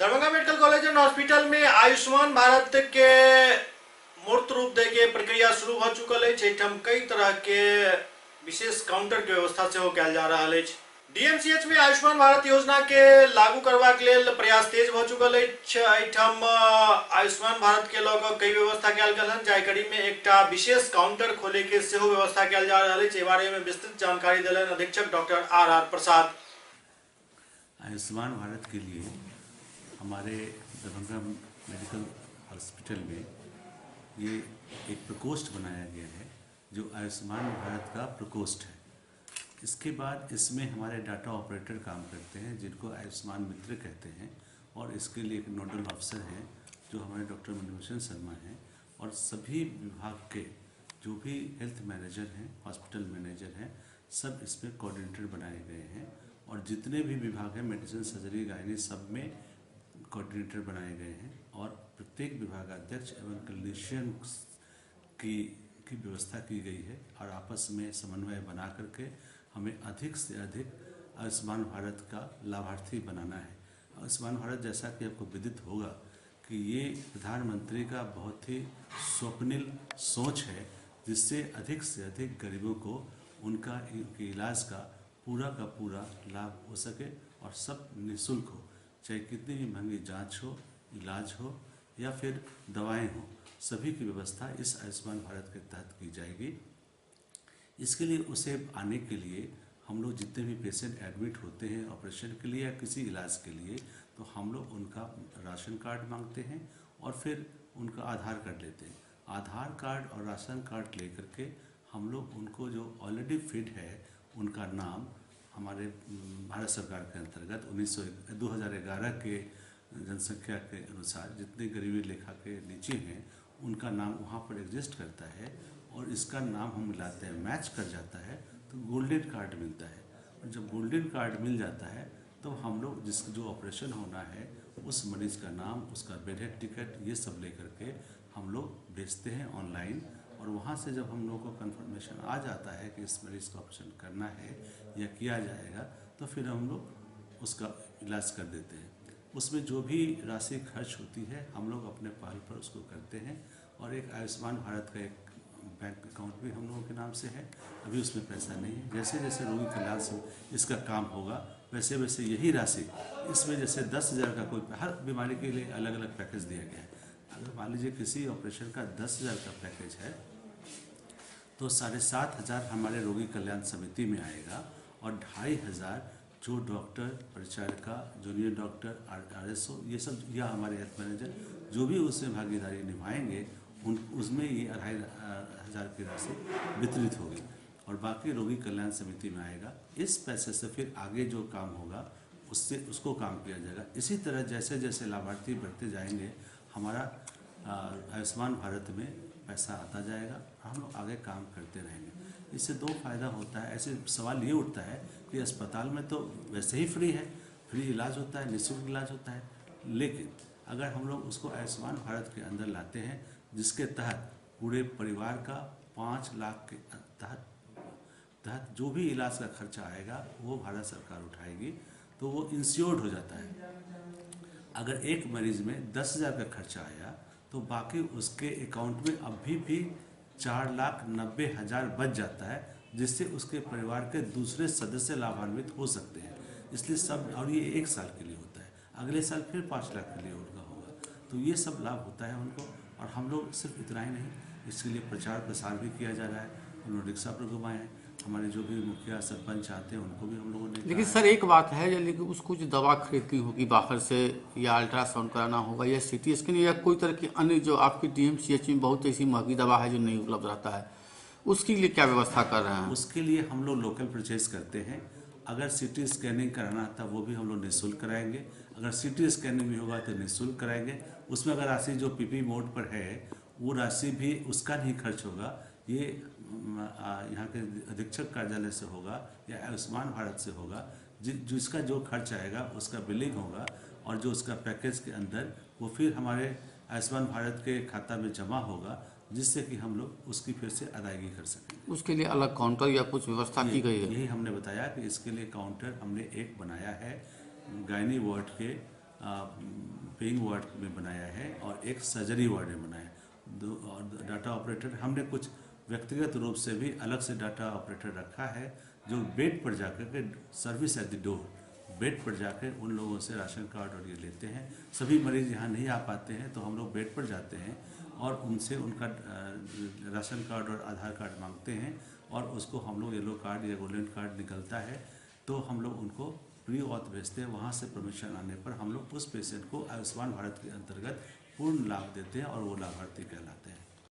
Darbhanga medical college and hospital में आयुष्मान भारत के मूर्त रूप देके प्रक्रिया शुरू हो चुकल है। कई तरह के विशेष काउंटर के व्यवस्था से कल जा रहा है। डीएमसीएच में आयुष्मान भारत योजना के लागू करवाक लेल प्रयास तेज हो चुकल है। आयुष्मान भारत के लग कई व्यवस्था कल गल जाहि कड़ी में एक विशेष काउंटर खोले के व्यवस्था कल जा रहा है। इस बारे में विस्तृत जानकारी दिलन अधीक्षक डॉक्टर आर प्रसाद। आयुष्मान भारत के लिए हमारे दरभंगा मेडिकल हॉस्पिटल में ये एक प्रकोष्ठ बनाया गया है जो आयुष्मान भारत का प्रकोष्ठ है। इसके बाद इसमें हमारे डाटा ऑपरेटर काम करते हैं जिनको आयुष्मान मित्र कहते हैं, और इसके लिए एक नोडल अफसर हैं जो हमारे डॉक्टर मनभूषण शर्मा हैं, और सभी विभाग के जो भी हेल्थ मैनेजर हैं, हॉस्पिटल मैनेजर हैं, सब इसमें कोऑर्डिनेटर बनाए गए हैं। और जितने भी विभाग हैं, मेडिसिन, सर्जरी, गायनी, सब में कोऑर्डिनेटर बनाए गए हैं। और प्रत्येक विभागाध्यक्ष एवं क्लिनिशियन की व्यवस्था की गई है, और आपस में समन्वय बना करके हमें अधिक से अधिक आयुष्मान भारत का लाभार्थी बनाना है। आयुष्मान भारत, जैसा कि आपको विदित होगा कि ये प्रधानमंत्री का बहुत ही स्वप्निल सोच है, जिससे अधिक से अधिक गरीबों को उनका इलाज का पूरा लाभ हो सके और सब निःशुल्क हो, चाहे कितनी भी महंगी जांच हो, इलाज हो या फिर दवाएं हो, सभी की व्यवस्था इस आयुष्मान भारत के तहत की जाएगी। इसके लिए उसे आने के लिए हम लोग जितने भी पेशेंट एडमिट होते हैं ऑपरेशन के लिए या किसी इलाज के लिए, तो हम लोग उनका राशन कार्ड मांगते हैं और फिर उनका आधार कार्ड लेते हैं। आधार कार्ड और राशन कार्ड लेकर के हम लोग उनको जो ऑलरेडी फिट है उनका नाम हमारे भारत सरकार के अंतर्गत 2011 के जनसंख्या के अनुसार जितने गरीबी रेखा के नीचे हैं उनका नाम वहाँ पर एग्जिस्ट करता है, और इसका नाम हम मिलाते हैं, मैच कर जाता है तो गोल्डन कार्ड मिलता है। और जब गोल्डन कार्ड मिल जाता है तो हम लोग जो ऑपरेशन होना है उस मरीज़ का नाम, उसका बेड टिकट, ये सब लेकर के हम लोग भेजते हैं ऑनलाइन। और वहाँ से जब हम लोग को कंफर्मेशन आ जाता है कि इस मरीज़ का ऑपरेशन करना है या किया जाएगा, तो फिर हम लोग उसका इलाज कर देते हैं। उसमें जो भी राशि खर्च होती है हम लोग अपने पहल पर उसको करते हैं। और एक आयुष्मान भारत का एक बैंक अकाउंट भी हम लोगों के नाम से है, अभी उसमें पैसा नहीं है। जैसे जैसे रोगी कल्याण से इसका काम होगा वैसे वैसे यही राशि इसमें, जैसे 10,000 का कोई हर बीमारी के लिए अलग अलग पैकेज दिया गया है। अगर मान लीजिए किसी ऑपरेशन का 10,000 का पैकेज है तो 7,500 हमारे रोगी कल्याण समिति में आएगा, और 2,500 जो डॉक्टर, परिचारिका, जूनियर डॉक्टर, RSO, ये सब, या हमारे हेल्थ मैनेजर जो भी उसमें भागीदारी निभाएंगे उसमें ये 2,500 की राशि वितरित होगी, और बाकी रोगी कल्याण समिति में आएगा। इस पैसे से फिर आगे जो काम होगा उसको काम किया जाएगा। इसी तरह जैसे जैसे लाभार्थी बढ़ते जाएंगे हमारा आयुष्मान भारत में पैसा आता जाएगा, हम लोग आगे काम करते रहेंगे। इससे दो फायदा होता है। ऐसे सवाल ये उठता है कि अस्पताल में तो वैसे ही फ्री है, फ्री इलाज होता है, निःशुल्क इलाज होता है, लेकिन अगर हम लोग उसको आयुष्मान भारत के अंदर लाते हैं जिसके तहत पूरे परिवार का 5 लाख के तहत जो भी इलाज का खर्चा आएगा वो भारत सरकार उठाएगी, तो वो इंश्योर्ड हो जाता है। अगर एक मरीज में 10,000 का खर्चा आया तो बाकी उसके अकाउंट में अभी भी 4,90,000 बच जाता है, जिससे उसके परिवार के दूसरे सदस्य लाभान्वित हो सकते हैं। इसलिए सब, और ये 1 साल के लिए होता है, अगले साल फिर 5 लाख के लिए उनका होगा, तो ये सब लाभ होता है उनको। और हम लोग सिर्फ इतना ही नहीं, इसके लिए प्रचार प्रसार भी किया जा रहा है। हम लोग रिक्शा पर घुमाए हैं, हमारे जो भी मुखिया सरपंच आते हैं उनको भी हम लोगों ने। लेकिन सर एक बात है, लेकिन उसको जो दवा खरीदनी होगी बाहर से, या अल्ट्रासाउंड कराना होगा, या CT स्कैन, या कोई तरह की अन्य जो आपकी DMCH में बहुत ऐसी महंगी दवा है जो नहीं उपलब्ध रहता है, उसके लिए क्या व्यवस्था कर रहे हैं? उसके लिए हम लोग लोकल परचेज करते हैं। अगर CT स्कैनिंग कराना था वो भी हम लोग निःशुल्क कराएंगे। अगर CT स्कैनिंग भी होगा तो निःशुल्क कराएंगे। उसमें अगर राशि जो PP मोड पर है वो राशि भी उसका नहीं खर्च होगा, ये यहाँ के अधीक्षक कार्यालय से होगा या आयुष्मान भारत से होगा। जिसका जो खर्च आएगा उसका बिलिंग होगा, और जो उसका पैकेज के अंदर वो फिर हमारे आयुष्मान भारत के खाता में जमा होगा, जिससे कि हम लोग उसकी फिर से अदायगी कर सकें। उसके लिए अलग काउंटर या कुछ व्यवस्था की गई है? यही हमने बताया कि इसके लिए काउंटर हमने एक बनाया है गायनी वार्ड के पेइंग वार्ड में बनाया है और एक सर्जरी वार्ड में बनाया है। दो और डाटा ऑपरेटर हमने कुछ व्यक्तिगत रूप से भी अलग से डाटा ऑपरेटर रखा है जो बेड पर जाकर के service at the door, bed पर जाकर उन लोगों से राशन कार्ड और ये लेते हैं। सभी मरीज यहाँ नहीं आ पाते हैं तो हम लोग बेड पर जाते हैं और उनसे उनका राशन कार्ड और आधार कार्ड मांगते हैं और उसको हम लोग येलो कार्ड या गोल्डन कार्ड निकलता है तो हम लोग उनको प्री ऑथ भेजते हैं। वहाँ से परमिशन आने पर हम लोग उस पेशेंट को आयुष्मान भारत के अंतर्गत पूर्ण लाभ देते हैं और वो लाभार्थी कहलाते हैं।